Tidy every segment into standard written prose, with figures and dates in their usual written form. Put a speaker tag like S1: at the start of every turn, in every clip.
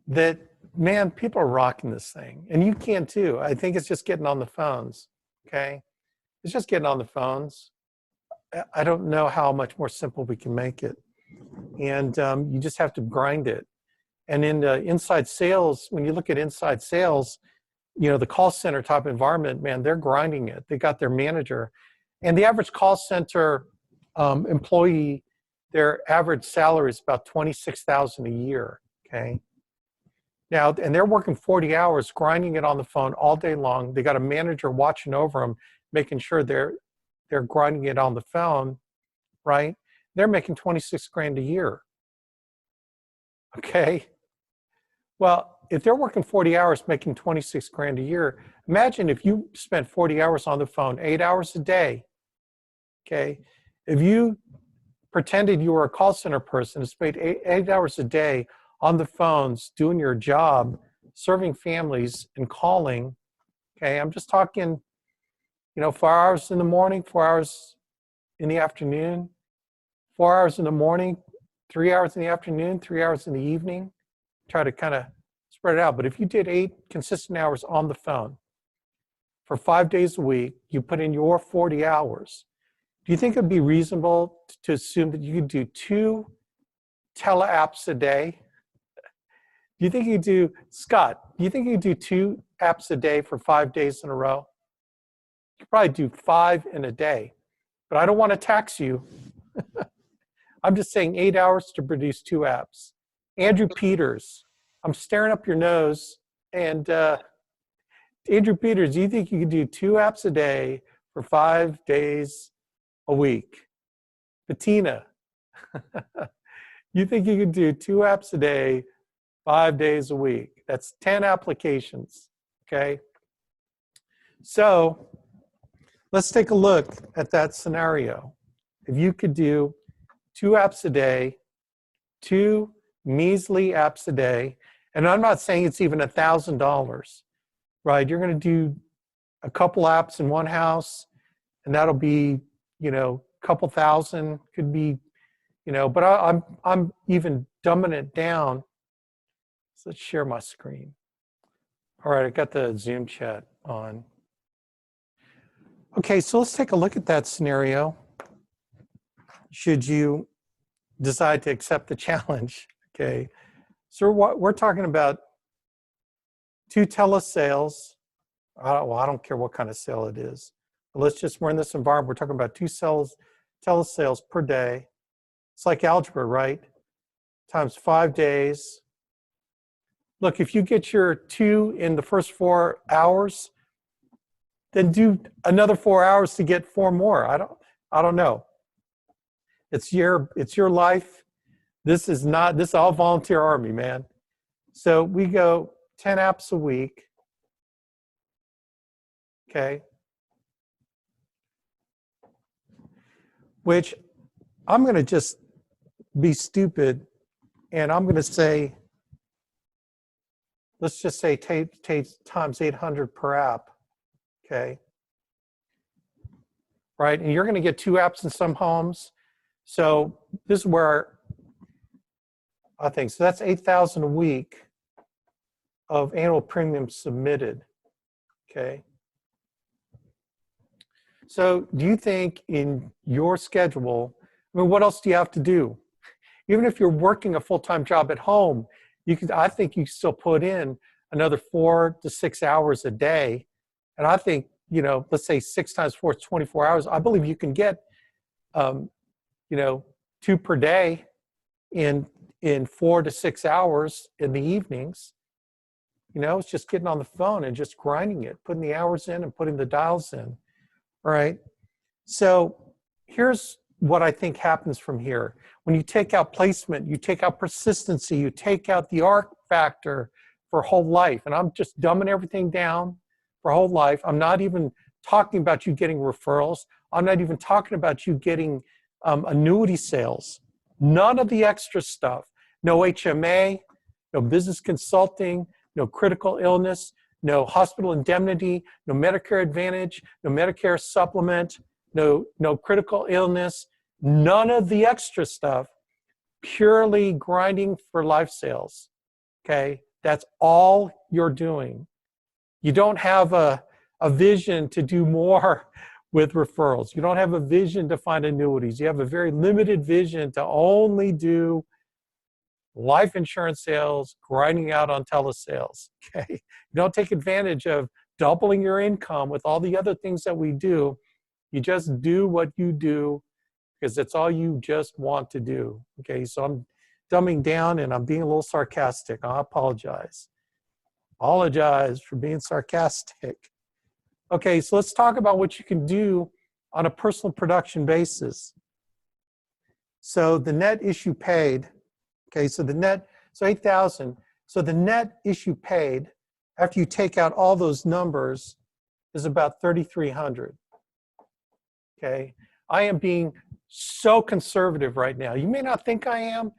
S1: that, man, people are rocking this thing. And you can too. I think it's just getting on the phones, okay? It's just getting on the phones. I don't know how much more simple we can make it. And you just have to grind it. And in inside sales, when you look at inside sales, you know, the call center type environment, man, they're grinding it. They got their manager. And the average call center employee, their average salary is about $26,000 a year, okay? Now, and they're working 40 hours, grinding it on the phone all day long. They got a manager watching over them, making sure they're grinding it on the phone, right? They're making 26 grand a year, okay? Well, if they're working 40 hours, making 26 grand a year, imagine if you spent 40 hours on the phone, 8 hours a day, okay? If you pretended you were a call center person and spent eight hours a day on the phones, doing your job, serving families and calling, okay? I'm just talking, you know, 4 hours in the morning, 4 hours in the afternoon, 4 hours in the morning, 3 hours in the afternoon, 3 hours in the evening. Try to kind of spread it out. But if you did 8 consistent hours on the phone for 5 days a week, you put in your 40 hours. Do you think it'd be reasonable to assume that you could do 2 teleapps a day? Do you think you could do, Scott, do you think you could do 2 apps a day for 5 days in a row? You could probably do 5 in a day, but I don't want to tax you. I'm just saying 8 hours to produce 2 apps. Andrew Peters, I'm staring up your nose, and Andrew Peters, do you think you could do 2 apps a day for 5 days a week? Bettina, you think you could do 2 apps a day, 5 days a week? That's 10 applications, okay? So let's take a look at that scenario. If you could do 2 apps a day, 2 measly apps a day, and I'm not saying it's even $1,000, right? You're going to do a couple apps in one house, and that'll be, you know, a couple thousand, could be, you know, but I'm even dumbing it down. So let's share my screen. All right, I got the Zoom chat on. Okay, so let's take a look at that scenario. Should you decide to accept the challenge, okay? So we're talking about 2 telesales. Well, I don't care what kind of sale it is. But let's just, we're in this environment, we're talking about 2 telesales per day. It's like algebra, right? Times 5 days. Look, if you get your 2 in the first 4 hours, then do another 4 hours to get 4 more. I don't know. It's your life. This is all volunteer army, man. So we go 10 apps a week. Okay. Which I'm going to just be stupid, and I'm going to say, let's just say times 800 per app. Okay. Right. And you're going to get 2 apps in some homes. So this is where I think, so that's 8,000 a week of annual premiums submitted, okay? So do you think in your schedule, I mean, what else do you have to do? Even if you're working a full-time job at home, I think you can still put in another 4 to 6 hours a day. And I think, you know, let's say 6 times 4 is 24 hours. I believe you can get, you know, 2 per day in 4 to 6 hours in the evenings. You know, it's just getting on the phone and just grinding it, putting the hours in and putting the dials in. All right. So here's what I think happens from here. When you take out placement, you take out persistency, you take out the arc factor for whole life. And I'm just dumbing everything down for whole life. I'm not even talking about you getting referrals. I'm not even talking about you getting annuity sales. None of the extra stuff. No HMA, no business consulting, no critical illness, no hospital indemnity, no Medicare Advantage, no Medicare supplement, no critical illness, none of the extra stuff, purely grinding for life sales, okay? That's all you're doing. You don't have a vision to do more with referrals. You don't have a vision to find annuities. You have a very limited vision to only do life insurance sales, grinding out on telesales. Okay, you don't take advantage of doubling your income with all the other things that we do. You just do what you do because that's all you just want to do. Okay, so I'm dumbing down and I'm being a little sarcastic. I apologize. Apologize for being sarcastic. Okay, so let's talk about what you can do on a personal production basis. So the net issue paid, okay, so the net, so 8,000. So the net issue paid after you take out all those numbers is about 3,300. Okay, I am being so conservative right now. You may not think I am.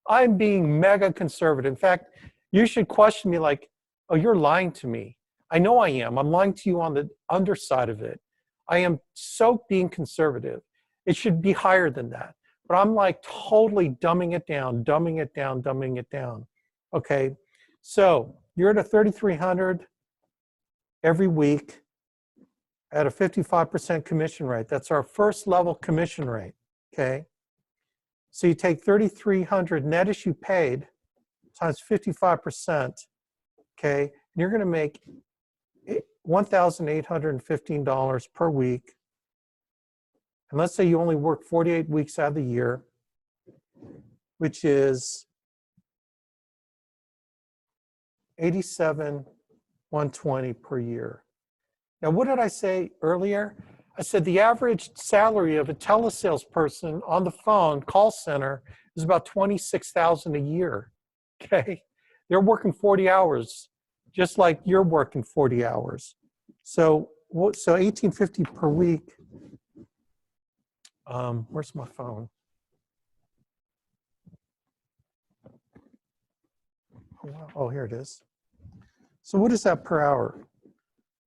S1: I'm being mega conservative. In fact, you should question me like, oh, you're lying to me. I know I am. I'm lying to you on the underside of it. I am so being conservative. It should be higher than that. But I'm like totally dumbing it down, dumbing it down, dumbing it down. Okay, so you're at a 3,300 every week at a 55% commission rate. That's our first level commission rate, okay? So you take 3,300 net issue paid times 55%, okay? And you're gonna make $1,815 per week. And let's say you only work 48 weeks out of the year, which is $87,120 per year. Now, what did I say earlier? I said the average salary of a telesales person on the phone call center is about $26,000 a year. Okay, they're working 40 hours, just like you're working 40 hours. So $1,850 per week. Where's my phone? Oh, here it is. So what is that per hour?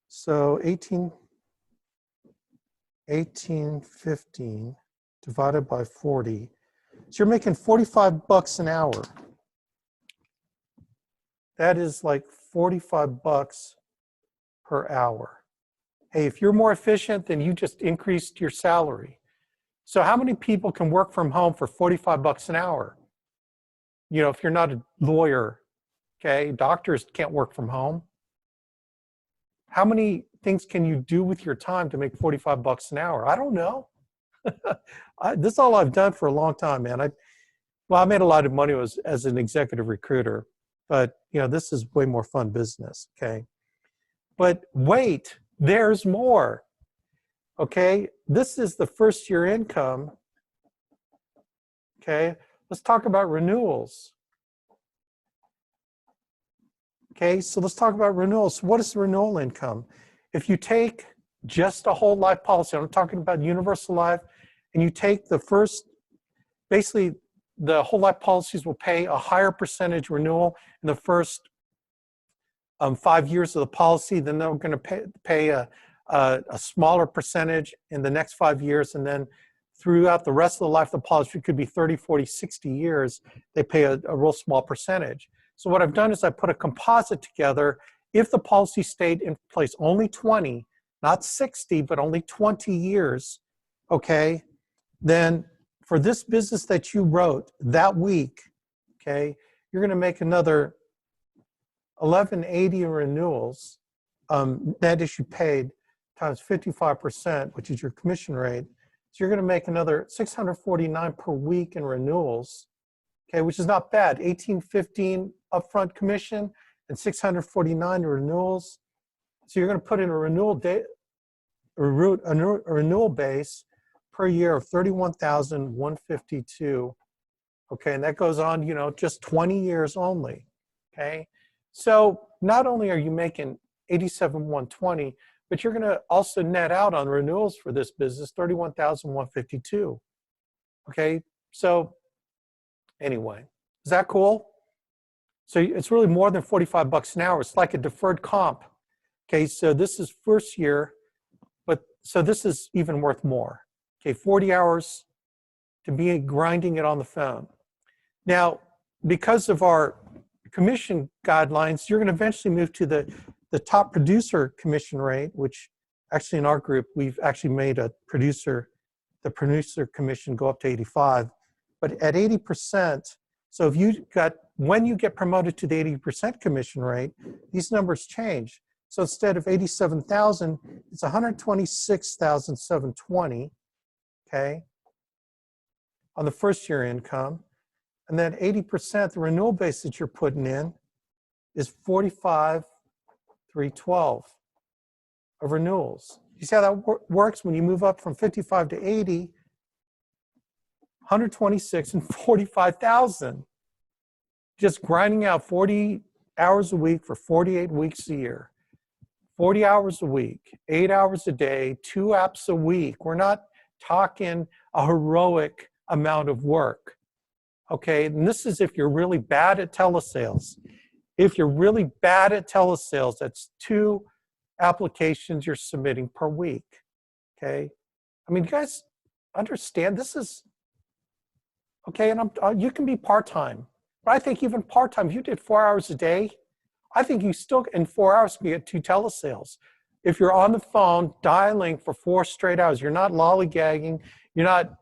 S1: So 1815 divided by 40. So you're making 45 bucks an hour. That is like 45 bucks per hour. Hey, if you're more efficient, then you just increased your salary. So how many people can work from home for 45 bucks an hour? You know, if you're not a lawyer, okay, doctors can't work from home. How many things can you do with your time to make 45 bucks an hour? I don't know. This is all I've done for a long time, man. I made a lot of money as an executive recruiter, but you know, this is way more fun business, okay? But wait, there's more, okay? This is the first year income, okay? Let's talk about renewals. Okay, so let's talk about renewals. What is the renewal income? If you take just a whole life policy, I'm talking about universal life, and you take the first, basically the whole life policies will pay a higher percentage renewal in the first 5 years of the policy, then they're going to pay a smaller percentage in the next 5 years, and then throughout the rest of the life of the policy, it could be 30, 40, 60 years, they pay a real small percentage. So what I've done is I put a composite together. If the policy stayed in place only 20, not 60, but only 20 years, okay, then for this business that you wrote that week, okay, you're going to make another $1,180 in renewals, net issue paid times 55%, which is your commission rate. So you're going to make another $649 per week in renewals, okay, which is not bad. $1,815 upfront commission and $649 in renewals. So you're going to put in a renewal renewal base per year of $31,152. Okay, and that goes on, you know, just 20 years only. Okay, so not only are you making $87,120, but you're going to also net out on renewals for this business $31,152. Okay, so anyway, is that cool? So it's really more than 45 bucks an hour. It's like a deferred comp. Okay, so this is first year, but so this is even worth more. Okay, 40 hours to be grinding it on the phone. Now, because of our commission guidelines, you're going to eventually move to the top producer commission rate, which actually in our group, we've actually made the producer commission go up to 85. But at 80%, so if you got, when you get promoted to the 80% commission rate, these numbers change. So instead of 87,000, it's 126,720, okay, on the first year income. And then 80%, the renewal base that you're putting in is 45,312 of renewals. You see how that works when you move up from 55 to 80, 126 and 45,000. Just grinding out 40 hours a week for 48 weeks a year. 40 hours a week, 8 hours a day, 2 apps a week. We're not talking a heroic amount of work. Okay, and this is if you're really bad at telesales. If you're really bad at telesales, that's 2 applications you're submitting per week. Okay, I mean, you guys understand this is okay, and you can be part-time, but I think even part-time, if you did 4 hours a day, I think you still in 4 hours can get 2 telesales. If you're on the phone dialing for 4 straight hours, you're not lollygagging, you're not,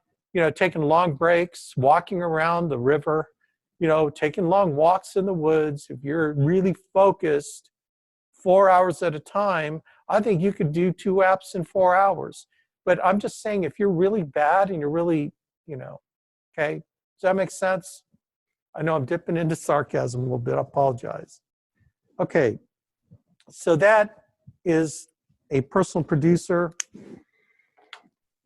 S1: taking long breaks, walking around the river, taking long walks in the woods. If you're really focused 4 hours at a time, I think you could do 2 apps in 4 hours. But I'm just saying, if you're really bad and you're really, okay, does that make sense? I know I'm dipping into sarcasm a little bit, I apologize. Okay, so that is a personal producer.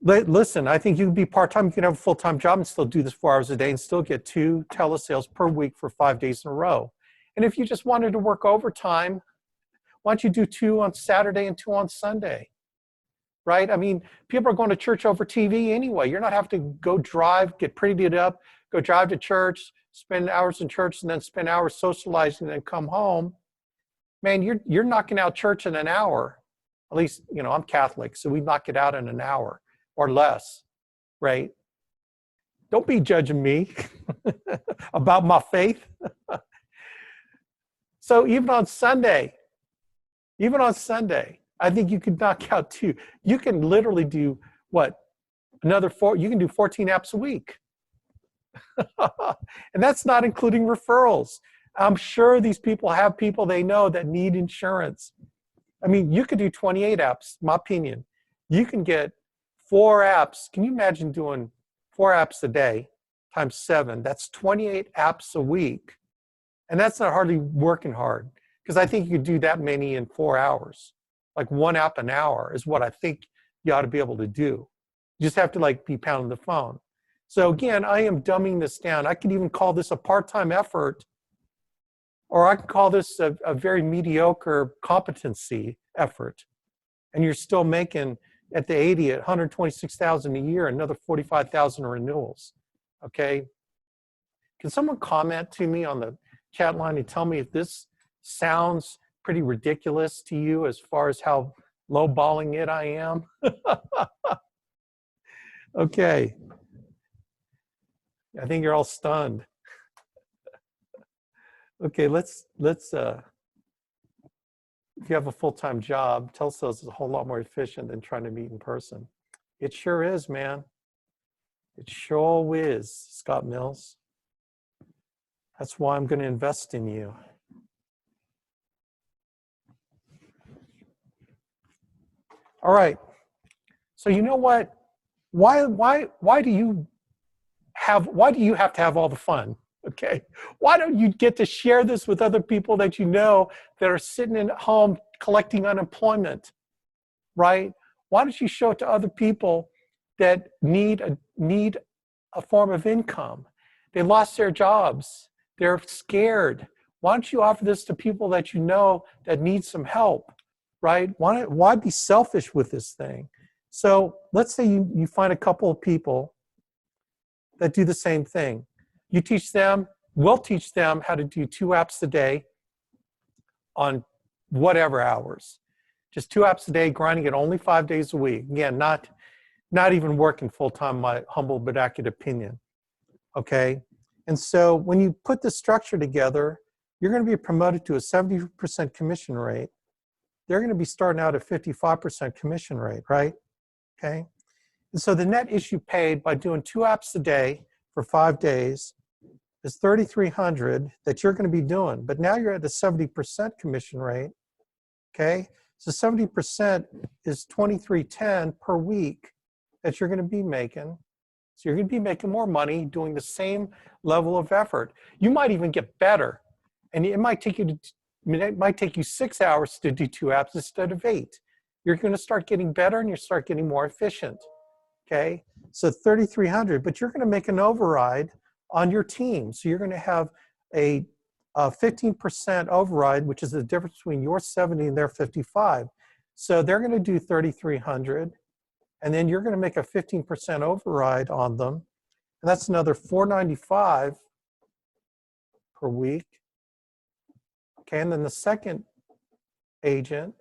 S1: Listen, I think you can be part-time, you can have a full-time job and still do this 4 hours a day and still get 2 telesales per week for 5 days in a row. And if you just wanted to work overtime, why don't you do 2 on Saturday and 2 on Sunday? Right? I mean, people are going to church over TV anyway. You're not having to go drive, get prettied up, go drive to church, spend hours in church, and then spend hours socializing and then come home. Man, you're knocking out church in an hour. At least, I'm Catholic, so we knock it out in an hour or less, right? Don't be judging me about my faith. So even on Sunday, I think you could knock out 2. You can literally do what? Another 4, you can do 14 apps a week. And that's not including referrals. I'm sure these people have people they know that need insurance. I mean, you could do 28 apps, my opinion. You can get 4 apps. Can you imagine doing 4 apps a day times 7? That's 28 apps a week. And that's not hardly working hard, because I think you could do that many in 4 hours. Like 1 app an hour is what I think you ought to be able to do. You just have to be pounding the phone. So again, I am dumbing this down. I could even call this a part-time effort, or I could call this a very mediocre competency effort. And you're still making, at the 80, at 126,000 a year, another 45,000 renewals. Okay? Can someone comment to me on the chat line and tell me if this sounds pretty ridiculous to you as far as how lowballing it I am? Okay. I think you're all stunned. Okay, let's if you have a full-time job, telesales is a whole lot more efficient than trying to meet in person. It sure is, man. It sure is, Scott Mills. That's why I'm going to invest in you. All right. So you know what? Why do you have to have all the fun? Okay. Why don't you get to share this with other people that you know that are sitting at home collecting unemployment, right? Why don't you show it to other people that need a form of income? They lost their jobs. They're scared. Why don't you offer this to people that you know that need some help, right? Why be selfish with this thing? So let's say you find a couple of people that do the same thing. You teach them, we'll teach them how to do 2 apps a day on whatever hours. Just 2 apps a day, grinding it only 5 days a week. Again, not even working full-time, my humble but accurate opinion. Okay? And so when you put this structure together, you're going to be promoted to a 70% commission rate. They're going to be starting out at 55% commission rate, right? Okay. And so the net issue paid by doing 2 apps a day for 5 days is $3,300 that you're going to be doing. But now you're at a 70% commission rate. Okay. So 70% is $2,310 per week that you're going to be making. So you're going to be making more money doing the same level of effort. You might even get better. And it might take you 6 hours to do 2 apps instead of 8. You're going to start getting better and you start getting more efficient. Okay, so $3,300, but you're going to make an override on your team. So you're going to have a 15% override, which is the difference between your 70 and their 55. So they're going to do $3,300, and then you're going to make a 15% override on them, and that's another $495 per week. Okay, and then the second agent,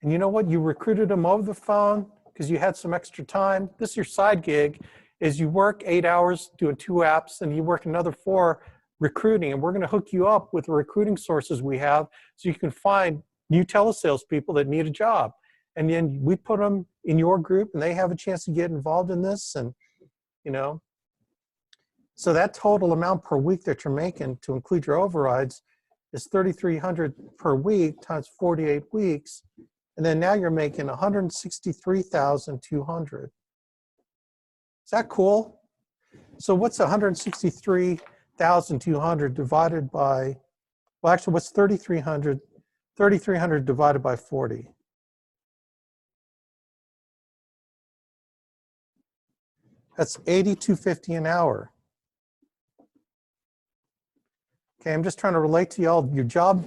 S1: and you know what? You recruited them over the phone because you had some extra time. This is your side gig, is you work 8 hours doing 2 apps, and you work another 4 recruiting, and we're going to hook you up with the recruiting sources we have so you can find new telesales people that need a job. And then we put them in your group, and they have a chance to get involved in this. And, you know, so that total amount per week that you're making to include your overrides is $3,300 per week times 48 weeks. And then now you're making $163,200. Is that cool? So what's $163,200 divided by, well, actually, what's 3,300? 3,300 divided by 40. That's $82.50 an hour. Okay, I'm just trying to relate to y'all, your job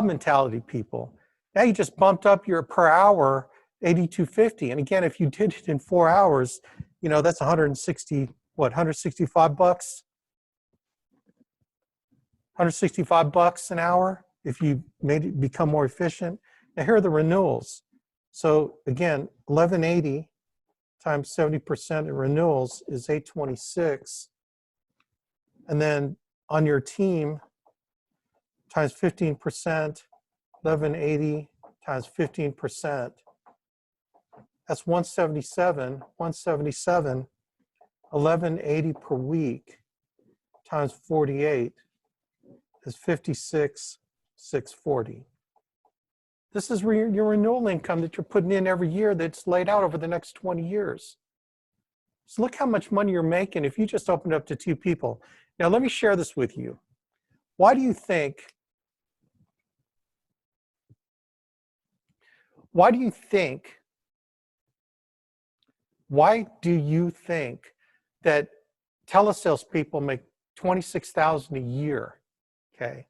S1: mentality people. Now you just bumped up your per hour $82.50. And again, if you did it in 4 hours, you know, that's 160, what, 165 bucks? 165 bucks an hour if you made it become more efficient. Now here are the renewals. So again, 1180 times 70% of renewals is 826. And then on your team times 15%, 1180 times 15%. That's 177, 1180 per week times 48 is 56,640. This is your renewal income that you're putting in every year that's laid out over the next 20 years. So look how much money you're making if you just opened up to 2 people. Now let me share this with you. Why do you think that telesales people make $26,000 a year? Okay,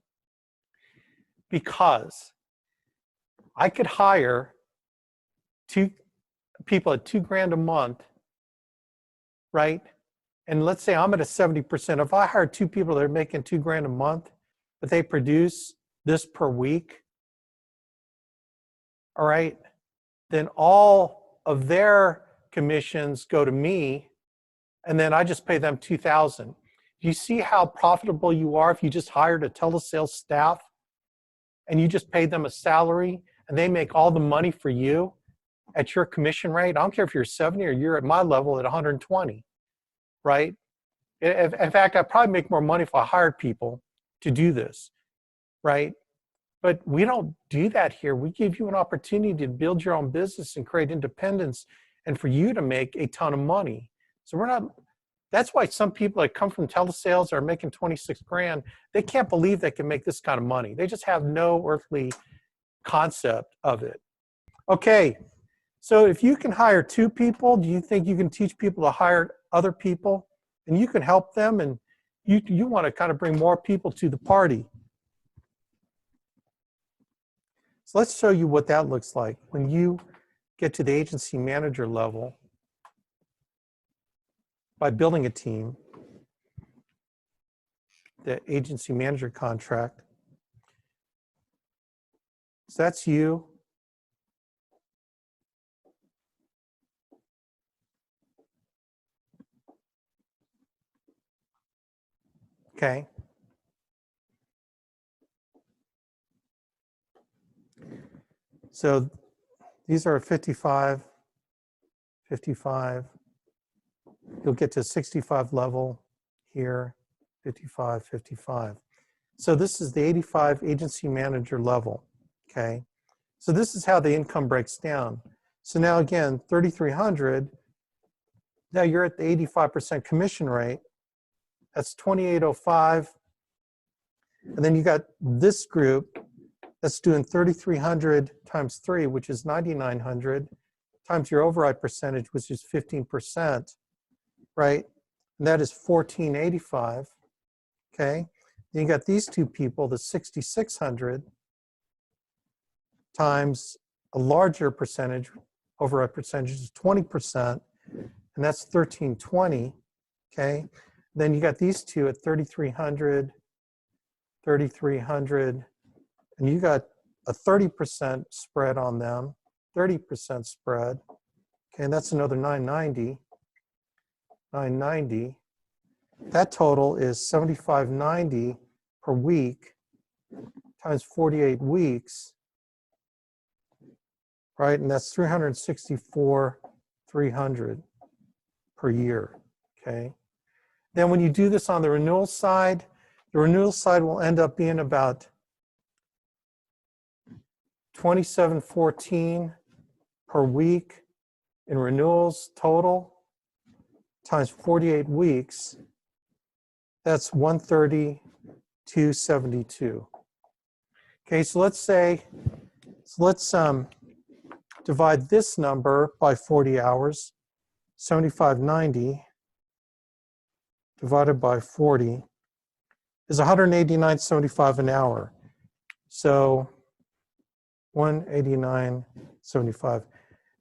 S1: because I could hire 2 people at $2,000 a month, right? And let's say I'm at a 70%. If I hire 2 people that are making $2,000 a month, but they produce this per week, all right, then all of their commissions go to me, and then I just pay them $2,000. Do you see how profitable you are if you just hired a telesales staff and you just paid them a salary and they make all the money for you at your commission rate? I don't care if you're 70 or you're at my level at 120, right? In fact, I'd probably make more money if I hired people to do this, right? But we don't do that here. We give you an opportunity to build your own business and create independence and for you to make a ton of money. So we're not, that's why some people that come from telesales are making 26 grand, they can't believe they can make this kind of money. They just have no earthly concept of it. Okay, so if you can hire 2 people, do you think you can teach people to hire other people? And you can help them, and you want to kind of bring more people to the party. So let's show you what that looks like when you get to the agency manager level by building a team, the agency manager contract. So that's you. Okay. So these are 55, 55. You'll get to 65 level here, 55, 55. So this is the 85 agency manager level, okay? So this is how the income breaks down. So now again, 3,300, now you're at the 85% commission rate. That's 2,805. And then you got this group that's doing 3,300 times 3, which is 9,900, times your override percentage, which is 15%, right? And that is 1,485, okay? Then you got these two people, the 6,600 times a larger percentage, override percentage is 20%, and that's 1,320, okay? Then you got these two at 3,300, 3,300, and you got a 30% spread on them, 30% spread, okay, and that's another 990, 990. That total is 7,590 per week times 48 weeks, right? And that's 364,300 per year, okay? Then when you do this on the renewal side, the renewal side will end up being about 2,714 per week in renewals total times 48 weeks. That's 130,272. Okay, so let's divide this number by 40 hours. 7,590 divided by 40 is 189.75 an hour. So 189.75.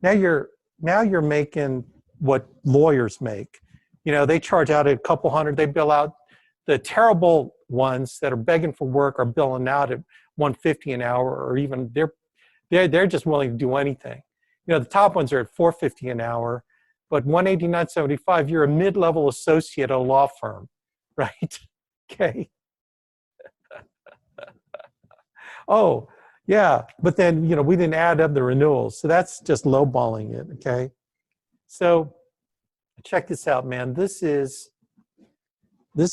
S1: Now you're making what lawyers make. You know, they charge out a couple hundred, they bill out. The terrible ones that are begging for work are billing out at 150 an hour, or even they're just willing to do anything. You know, the top ones are at 450 an hour, but 189.75, you're a mid-level associate at a law firm, right? Okay. Oh, yeah, but then, you know, we didn't add up the renewals, so that's just lowballing it, okay? So check this out, man. This is the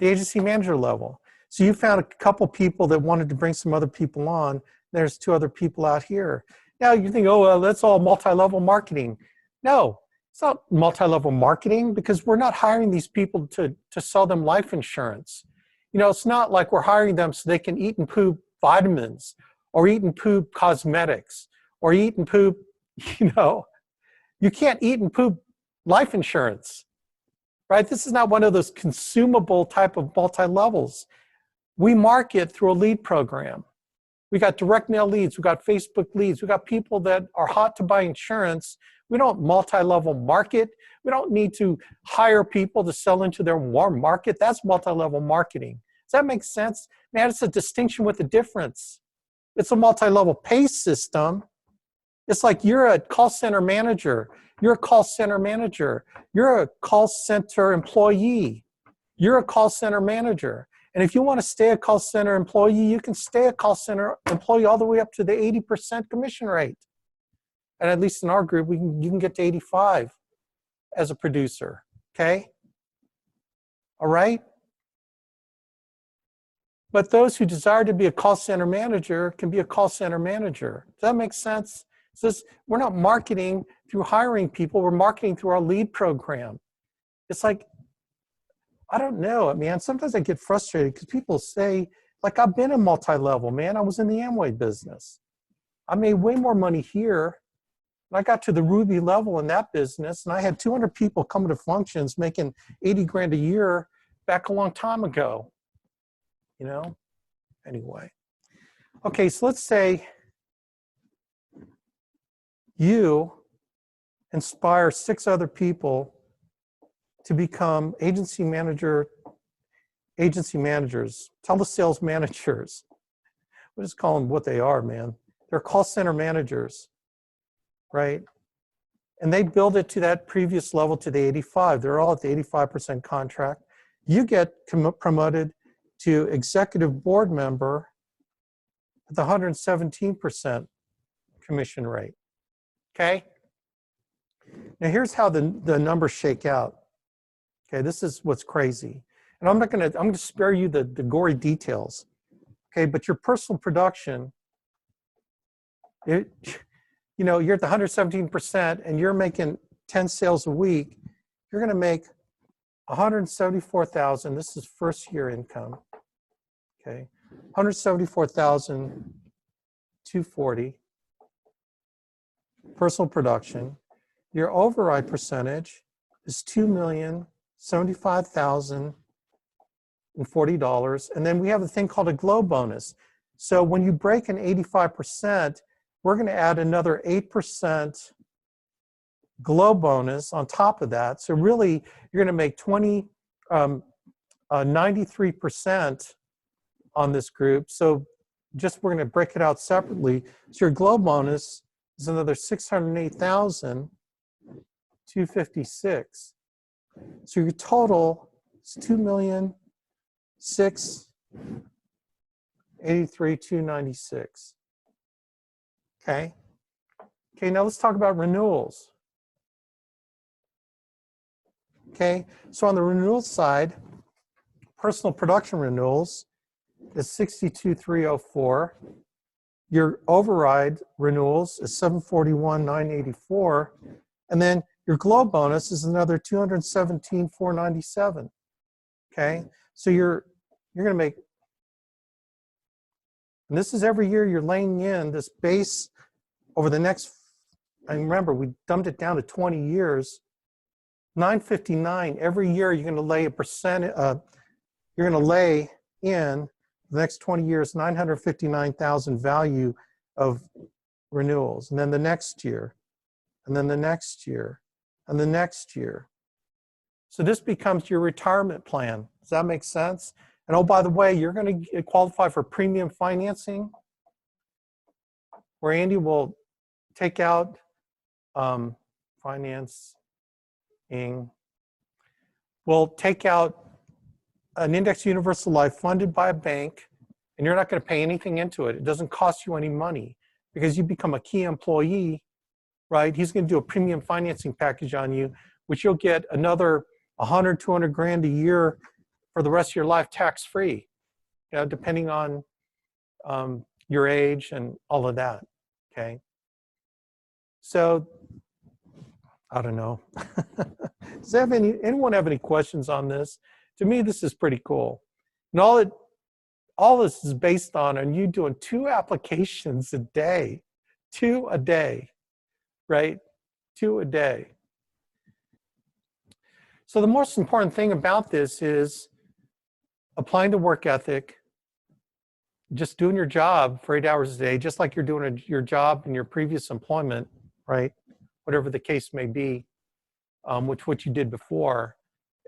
S1: agency manager level. So you found a couple people that wanted to bring some other people on. There's two other people out here. Now you think, oh, well, that's all multi-level marketing. No, it's not multi-level marketing, because we're not hiring these people to sell them life insurance. You know, it's not like we're hiring them so they can eat and poop vitamins, or eat and poop cosmetics, or eat and poop, you know, you can't eat and poop life insurance, right? This is not one of those consumable type of multi-levels. We market through a lead program. We got direct mail leads, we got Facebook leads, we got people that are hot to buy insurance. We don't multi-level market. We don't need to hire people to sell into their warm market. That's multi-level marketing. Does that make sense? Man, it's a distinction with a difference. It's a multi-level pay system. It's like you're a call center manager. You're a call center manager. You're a call center employee. You're a call center manager. And if you want to stay a call center employee, you can stay a call center employee all the way up to the 80% commission rate. And at least in our group, you can get to 85 as a producer, okay? All right? But those who desire to be a call center manager can be a call center manager. Does that make sense? So we're not marketing through hiring people, we're marketing through our lead program. It's like, I don't know, man, sometimes I get frustrated because people say, like, I've been in multi-level, man. I was in the Amway business. I made way more money here. And I got to the Ruby level in that business, and I had 200 people coming to functions making 80 grand a year back a long time ago. You know? Anyway. Okay, so let's say you inspire 6 other people to become agency managers, telesales managers. We'll just call them what they are, man. They're call center managers, right? And they build it to that previous level, to the 85. They're all at the 85% contract. You get promoted to executive board member at the 117% commission rate. Okay? Now here's how the numbers shake out. Okay, this is what's crazy. And I'm gonna spare you the gory details. Okay, but your personal production, you're at the 117% and you're making 10 sales a week, you're gonna make 174,000. This is first year income. Okay, 174,240 personal production. Your override percentage is $2,075,040. And then we have a thing called a glow bonus. So when you break an 85%, we're going to add another 8% glow bonus on top of that. So really, you're going to make 93% on this group. So just we're going to break it out separately. So your glow bonus is another 608,256. So your total is 2,683,296. Okay. Okay, now let's talk about renewals. Okay, so on the renewal side, personal production renewals is 62,304. Your override renewals is 741,984. And then your glow bonus is another 217,497. Okay, so you're going to make, and this is every year you're laying in this base over the next, and remember we dumped it down to 20 years, 959. Every year you're going to lay a percent, you're going to lay in the next 20 years 959,000 value of renewals, and then the next year, and then the next year, and the next year. So this becomes your retirement plan. Does that make sense? And oh, by the way, you're going to qualify for premium financing, where Andy will take out financing. We'll take out an index universal life funded by a bank, and you're not going to pay anything into it. It doesn't cost you any money because you become a key employee, right? He's going to do a premium financing package on you, which you'll get another 100, 200 grand a year for the rest of your life tax-free, depending on your age and all of that, okay? So, I don't know. Does anyone have any questions on this? To me, this is pretty cool. And all this is based on you doing 2 applications a day, 2 a day, right? 2 a day. So the most important thing about this is applying the work ethic, just doing your job for 8 hours a day, just like you're doing your job in your previous employment, right? Whatever the case may be, which what you did before,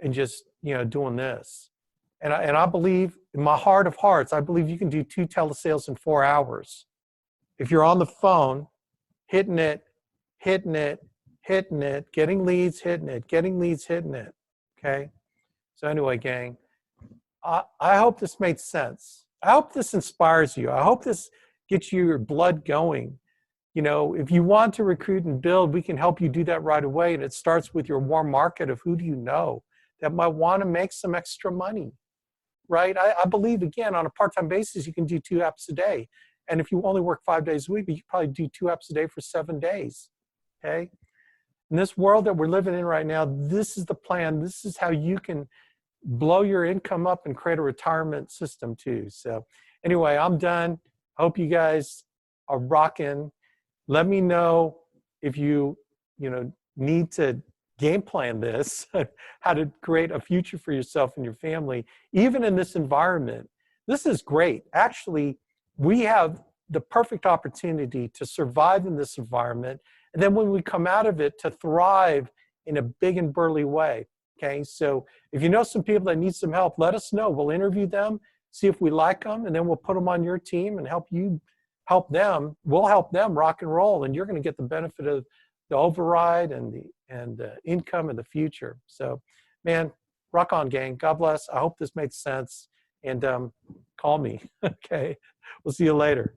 S1: and just doing this. And I believe, in my heart of hearts, I believe you can do 2 telesales in 4 hours. If you're on the phone, hitting it, getting leads, hitting it, getting leads, hitting it, okay? So anyway, gang, I hope this made sense. I hope this inspires you. I hope this gets your blood going. If you want to recruit and build, we can help you do that right away. And it starts with your warm market of who do you know that might want to make some extra money, right? I believe, again, on a part-time basis, you can do 2 apps a day. And if you only work 5 days a week, you can probably do 2 apps a day for 7 days, okay? In this world that we're living in right now, this is the plan. This is how you can blow your income up and create a retirement system too. So anyway, I'm done. Hope you guys are rocking. Let me know if you need to game plan this, how to create a future for yourself and your family, even in this environment. This is great. Actually, we have the perfect opportunity to survive in this environment. And then when we come out of it, to thrive in a big and burly way. Okay, so if you know some people that need some help, let us know. We'll interview them, see if we like them, and then we'll put them on your team and help you help them. We'll help them rock and roll, and you're going to get the benefit of the override and the income in the future. So, man, rock on, gang. God bless. I hope this made sense, and call me. Okay. We'll see you later.